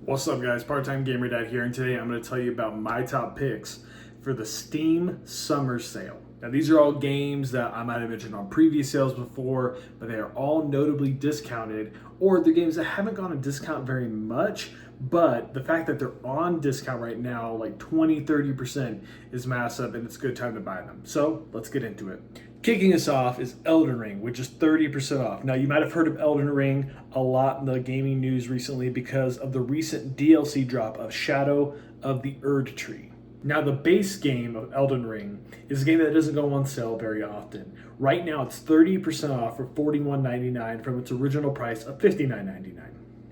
What's up, guys? Part-time Gamer Dad here, and today I'm going to tell you about my top picks for the Steam Summer Sale. Now, these are all games that I might have mentioned on previous sales before, but they are all notably discounted, or they're games that haven't gone on discount very much, but the fact that they're on discount right now, like 20-30%, is massive, and it's a good time to buy them. So let's get into it. Kicking us off is Elden Ring, which is 30% off. Now, you might have heard of Elden Ring a lot in the gaming news recently because of the recent DLC drop of Shadow of the Erd Tree. Now, the base game of Elden Ring is a game that doesn't go on sale very often. Right now, it's 30% off for $41.99 from its original price of $59.99.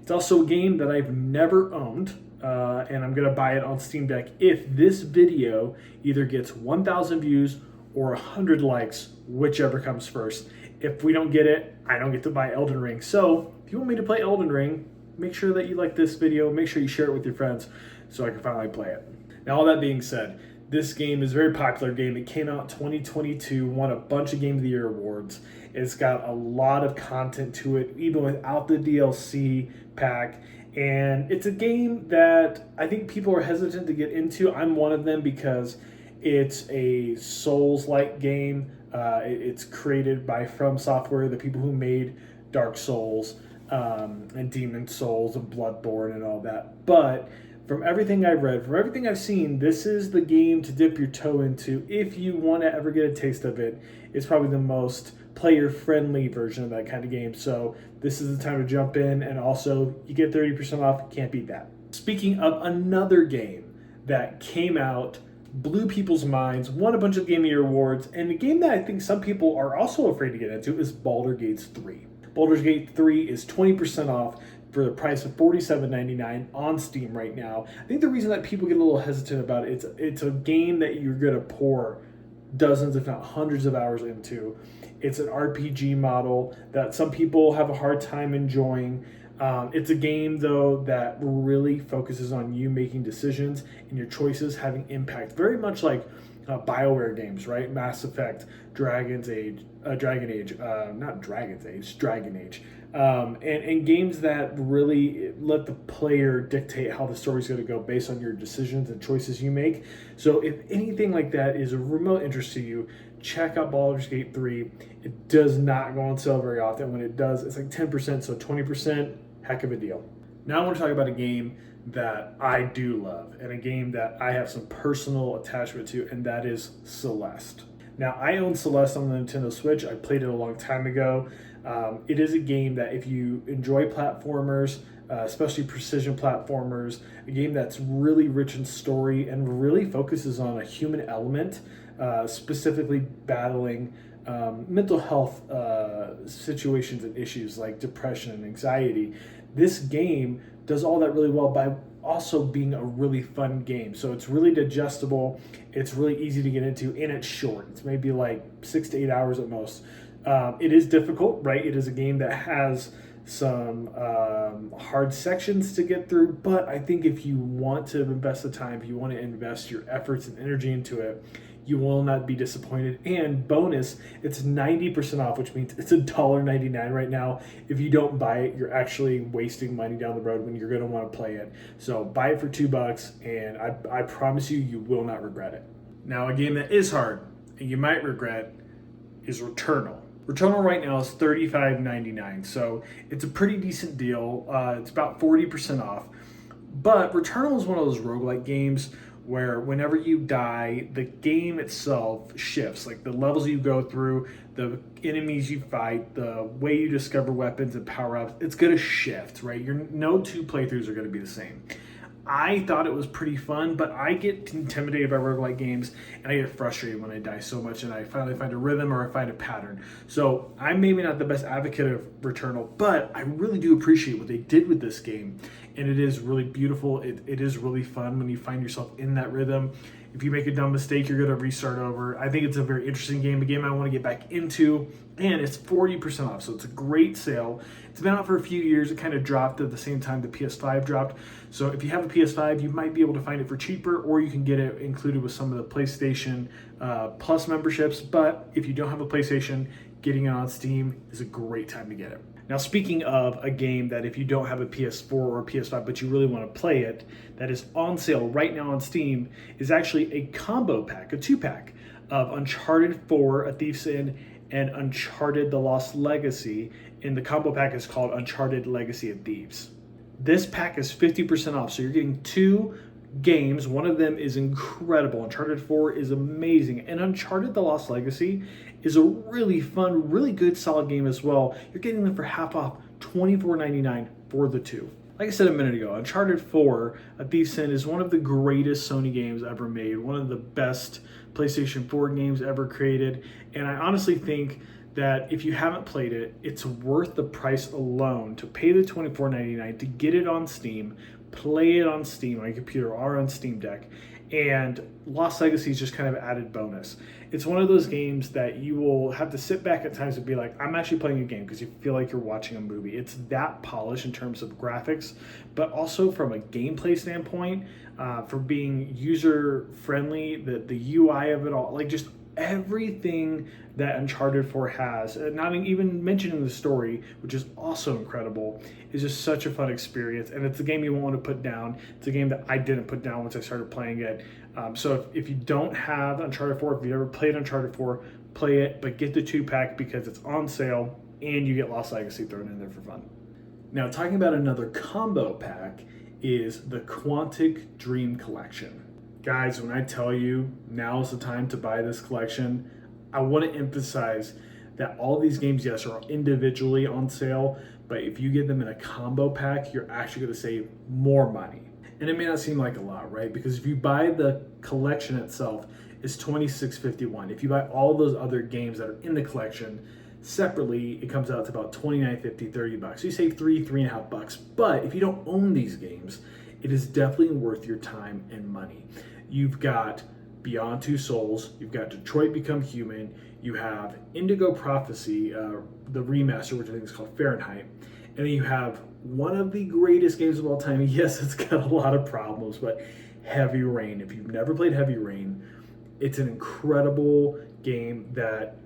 It's also a game that I've never owned, and I'm going to buy it on Steam Deck if this video either gets 1,000 views or 100 likes, whichever comes first. If we don't get it, I don't get to buy Elden Ring. So if you want me to play Elden Ring, make sure that you like this video, make sure you share it with your friends so I can finally play it. Now, all that being said, this game is a very popular game. It came out in 2022, won a bunch of Game of the Year awards. It's got a lot of content to it, even without the DLC pack. And it's a game that I think people are hesitant to get into. I'm one of them because it's a Souls-like game. It's created by From Software, the people who made Dark Souls and Demon Souls and Bloodborne and all that. But from everything I've read, from everything I've seen, this is the game to dip your toe into if you want to ever get a taste of it. It's probably the most player-friendly version of that kind of game. So this is the time to jump in, and also you get 30% off. Can't beat that. Speaking of another game that came out, blew people's minds, won a bunch of Game of the Year awards, and a game that I think some people are also afraid to get into is Baldur's Gate 3. Baldur's Gate 3 is 20% off for the price of $47.99 on Steam right now. I think the reason that people get a little hesitant about it, it's a game that you're going to pour dozens, if not hundreds of hours into. It's an RPG model that some people have a hard time enjoying. It's a game, though, that really focuses on you making decisions and your choices having impact. Very much like BioWare games, right? Mass Effect, Dragon Age. And games that really let the player dictate how the story's going to go based on your decisions and choices you make. So if anything like that is a remote interest to you, check out Baldur's Gate 3. It does not go on sale very often. When it does, it's like 10%, so 20%, heck of a deal. Now I want to talk about a game that I do love, and a game that I have some personal attachment to, and that is Celeste. Now, I own Celeste on the Nintendo Switch. I played it a long time ago. It is a game that if you enjoy platformers, especially precision platformers, a game that's really rich in story and really focuses on a human element, specifically battling mental health situations and issues like depression and anxiety. This game does all that really well by also being a really fun game. So it's really digestible, it's really easy to get into, and it's short. It's maybe like 6 to 8 hours at most. It is difficult, right? It is a game that has some hard sections to get through, but I think if you want to invest the time, if you want to invest your efforts and energy into it, you will not be disappointed. And bonus, it's 90% off, which means it's $1.99 right now. If you don't buy it, you're actually wasting money down the road when you're going to want to play it. So buy it for $2, and I promise you, you will not regret it. Now, a game that is hard and you might regret is Returnal. Returnal right now is $35.99, so it's a pretty decent deal. It's about 40% off. But Returnal is one of those roguelike games where whenever you die, the game itself shifts. Like the levels you go through, the enemies you fight, the way you discover weapons and power-ups, it's going to shift, right? No two playthroughs are going to be the same. I thought it was pretty fun, but I get intimidated by roguelike games, and I get frustrated when I die so much, and I finally find a rhythm or I find a pattern. So I'm maybe not the best advocate of Returnal, but I really do appreciate what they did with this game, and it is really beautiful. It is really fun when you find yourself in that rhythm. If you make a dumb mistake, you're going to restart over. I think it's a very interesting game, a game I want to get back into, and it's 40% off, so it's a great sale. It's been out for a few years. It kind of dropped at the same time the PS5 dropped. So if you have a PS5, you might be able to find it for cheaper, or you can get it included with some of the PlayStation Plus memberships. But if you don't have a PlayStation, getting it on Steam is a great time to get it. Now, speaking of a game that if you don't have a PS4 or a PS5, but you really want to play it, that is on sale right now on Steam, is actually a combo pack, a 2-pack of Uncharted 4, A Thief's End, and Uncharted The Lost Legacy. And the combo pack is called Uncharted Legacy of Thieves. This pack is 50% off, so you're getting 2 games. One of them is incredible. Uncharted 4 is amazing. And Uncharted The Lost Legacy is a really fun, really good, solid game as well. You're getting them for half off, $24.99 for the 2. Like I said a minute ago, Uncharted 4, A Thief's End is one of the greatest Sony games ever made, one of the best PlayStation 4 games ever created. And I honestly think that if you haven't played it, it's worth the price alone to pay the $24.99 to get it on Steam, play it on Steam on your computer or on Steam Deck, and Lost Legacy is just kind of an added bonus. It's one of those games that you will have to sit back at times and be like, I'm actually playing a game, because you feel like you're watching a movie. It's that polished in terms of graphics, but also from a gameplay standpoint, for being user friendly, the UI of it all, like just everything that Uncharted 4 has, not even mentioning the story, which is also incredible, is just such a fun experience. And it's a game you won't want to put down. It's a game that I didn't put down once I started playing it. So if you don't have Uncharted 4, if you've never played Uncharted 4, play it, but get the 2-pack because it's on sale and you get Lost Legacy thrown in there for fun. Now, talking about another combo pack is the Quantic Dream Collection. Guys, when I tell you now is the time to buy this collection, I want to emphasize that all these games, yes, are individually on sale, but if you get them in a combo pack, you're actually going to save more money. And it may not seem like a lot, right? Because if you buy the collection itself, it's $26.51. If you buy all those other games that are in the collection separately, it comes out to about $29.50, $30. So you save $3.5. But if you don't own these games, it is definitely worth your time and money. You've got Beyond Two Souls, you've got Detroit Become Human, you have Indigo Prophecy, the remaster, which I think is called Fahrenheit, and then you have one of the greatest games of all time. Yes, it's got a lot of problems, but Heavy Rain. If you've never played Heavy Rain, it's an incredible game that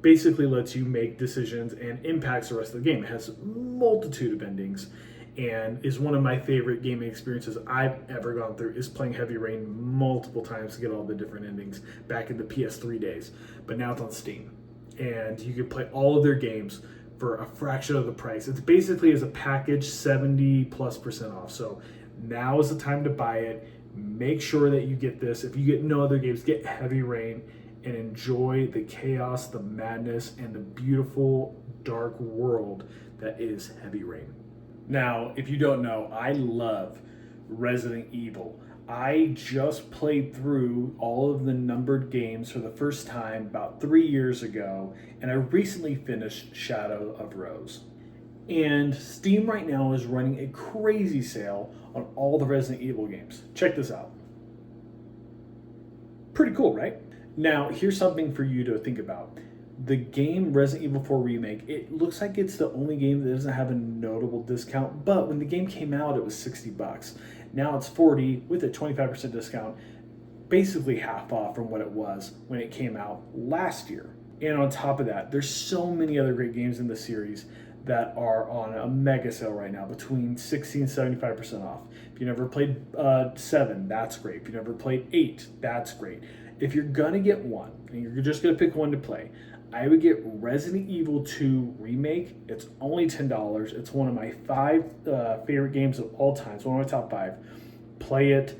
basically lets you make decisions and impacts the rest of the game. It has a multitude of endings, and is one of my favorite gaming experiences I've ever gone through, is playing Heavy Rain multiple times to get all the different endings back in the PS3 days. But now it's on Steam, and you can play all of their games for a fraction of the price. It's basically as a package 70+% off. So now is the time to buy it. Make sure that you get this. If you get no other games, get Heavy Rain and enjoy the chaos, the madness, and the beautiful dark world that is Heavy Rain. Now, if you don't know, I love Resident Evil. I just played through all of the numbered games for the first time about 3 years ago, and I recently finished Shadow of Rose. And Steam right now is running a crazy sale on all the Resident Evil games. Check this out. Pretty cool, right? Now, here's something for you to think about. The game Resident Evil 4 Remake, it looks like it's the only game that doesn't have a notable discount, but when the game came out, it was $60. Now it's $40 with a 25% discount, basically half off from what it was when it came out last year. And on top of that, there's so many other great games in the series that are on a mega sale right now, between 60 and 75% off. If you never played 7, that's great. If you never played 8, that's great. If you're gonna get one, and you're just gonna pick one to play, I would get Resident Evil 2 Remake. It's only $10. It's one of my 5 favorite games of all time. It's one of my top 5. Play it.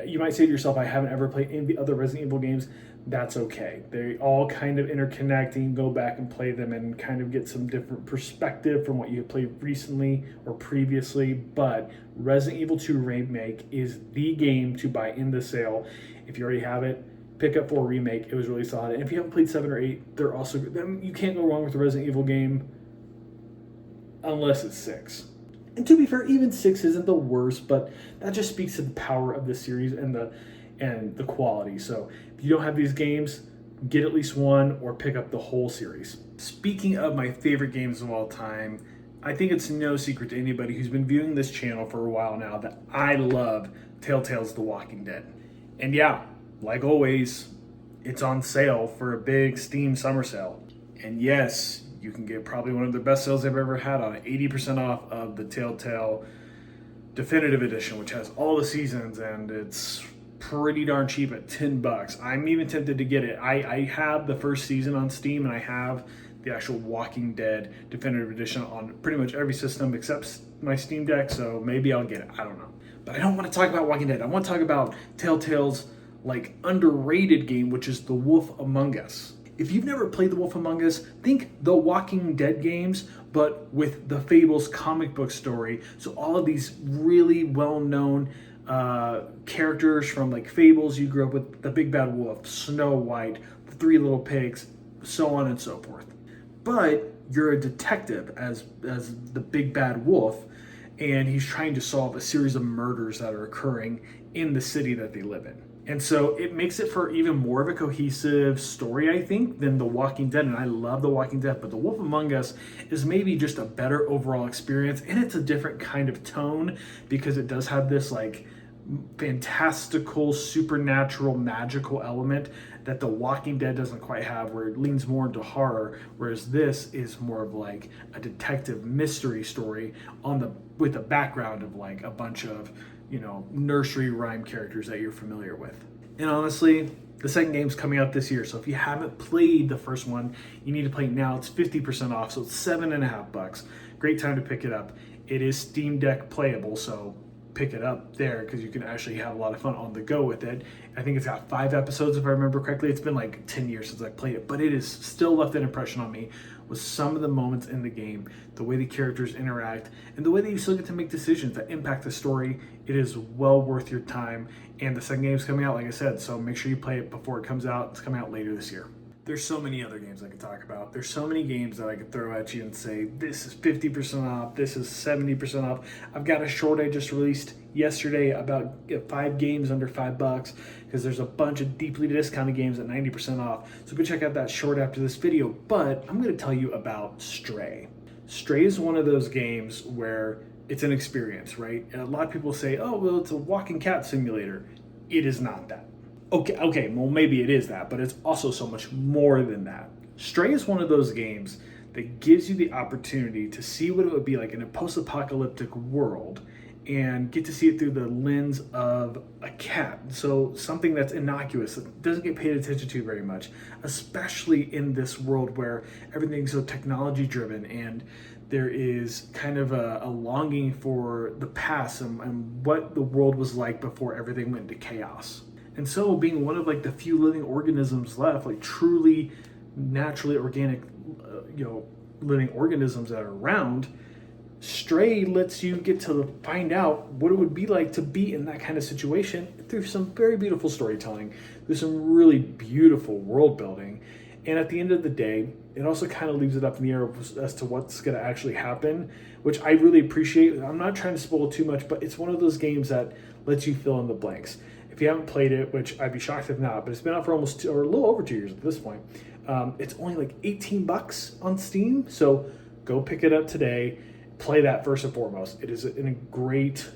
You might say to yourself, I haven't ever played any of the other Resident Evil games. That's okay. They all kind of interconnect, and you can go back and play them and kind of get some different perspective from what you played recently or previously. But Resident Evil 2 Remake is the game to buy in the sale. If you already have it, pick up 4 Remake. It was really solid. And if you haven't played 7 or 8, they're also good. You can't go wrong with the Resident Evil game unless it's 6. And to be fair, even 6 isn't the worst, but that just speaks to the power of the series and the quality. So if you don't have these games, get at least one or pick up the whole series. Speaking of my favorite games of all time, I think it's no secret to anybody who's been viewing this channel for a while now that I love Telltale's The Walking Dead. And yeah, like always, it's on sale for a big Steam summer sale. And yes, you can get probably one of the best sales I've ever had on it, 80% off of the Telltale Definitive Edition, which has all the seasons, and it's pretty darn cheap at $10. I'm even tempted to get it. I have the first season on Steam, and I have the actual Walking Dead Definitive Edition on pretty much every system except my Steam Deck, so maybe I'll get it. I don't know. But I don't want to talk about Walking Dead. I want to talk about Telltale's like underrated game, which is The Wolf Among Us. If you've never played The Wolf Among Us, think The Walking Dead games, but with the Fables comic book story. So all of these really well-known characters from like Fables you grew up with, the Big Bad Wolf, Snow White, the Three Little Pigs, so on and so forth. But you're a detective as the Big Bad Wolf, and he's trying to solve a series of murders that are occurring in the city that they live in. And so it makes it for even more of a cohesive story, I think, than The Walking Dead. And I love The Walking Dead, but The Wolf Among Us is maybe just a better overall experience. And it's a different kind of tone because it does have this like fantastical, supernatural, magical element that The Walking Dead doesn't quite have, where it leans more into horror, whereas this is more of like a detective mystery story with a background of like a bunch of, nursery rhyme characters that you're familiar with. And honestly, the second game's coming out this year, so if you haven't played the first one, you need to play it now. It's 50% off, so it's $7.50. Great time to pick it up. It is Steam Deck playable, so pick it up there because you can actually have a lot of fun on the go with it. I think it's got 5 episodes if I remember correctly. It's been like 10 years since I played it, but it has still left an impression on me with some of the moments in the game, the way the characters interact, and the way that you still get to make decisions that impact the story. It is well worth your time, and the second game is coming out, like I said, so make sure you play it before it comes out. It's coming out later this year. There's so many other games I could talk about. There's so many games that I could throw at you and say, this is 50% off, this is 70% off. I've got a short I just released yesterday about 5 games under $5 because there's a bunch of deeply discounted games at 90% off. So go check out that short after this video. But I'm going to tell you about Stray. Stray is one of those games where it's an experience, right? And a lot of people say, oh, well, it's a walking cat simulator. It is not that. Okay, well, maybe it is that, but it's also so much more than that. Stray is one of those games that gives you the opportunity to see what it would be like in a post-apocalyptic world and get to see it through the lens of a cat. So something that's innocuous, that doesn't get paid attention to very much, especially in this world where everything's so technology-driven and there is kind of a longing for the past and what the world was like before everything went into chaos. And so being one of like the few living organisms left, like truly naturally organic, living organisms that are around, Stray lets you get to find out what it would be like to be in that kind of situation through some very beautiful storytelling, through some really beautiful world building. And at the end of the day, it also kind of leaves it up in the air as to what's going to actually happen, which I really appreciate. I'm not trying to spoil too much, but it's one of those games that lets you fill in the blanks. If you haven't played it, which I'd be shocked if not, but it's been out for almost a little over 2 years at this point. It's only like $18 on Steam, so go pick it up today. Play that first and foremost. It is a great,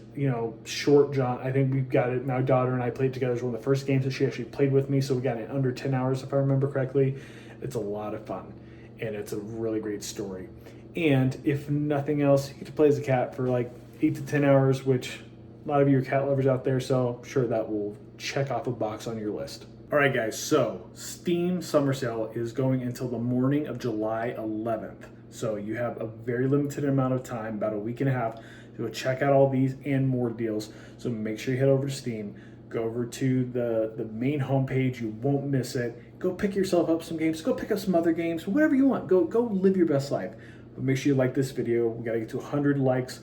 short jaunt. I think we've got it. My daughter and I played together as one of the first games that she actually played with me, so we got it in under 10 hours if I remember correctly. It's a lot of fun, and it's a really great story. And if nothing else, you get to play as a cat for like 8 to 10 hours, which a lot of you are cat lovers out there, so I'm sure that will check off a box on your list. All right, guys, so Steam Summer Sale is going until the morning of July 11th. So you have a very limited amount of time, about a week and a half, to go check out all these and more deals. So make sure you head over to Steam, go over to the main homepage. You won't miss it. Go pick yourself up some games. Go pick up some other games, whatever you want. Go live your best life. But make sure you like this video. We got to get to 100 likes,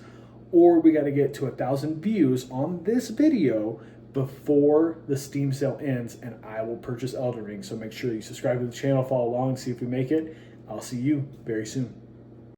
or we got to get to 1,000 views on this video before the Steam sale ends, and I will purchase Elden Ring. So make sure you subscribe to the channel, follow along, see if we make it. I'll see you very soon.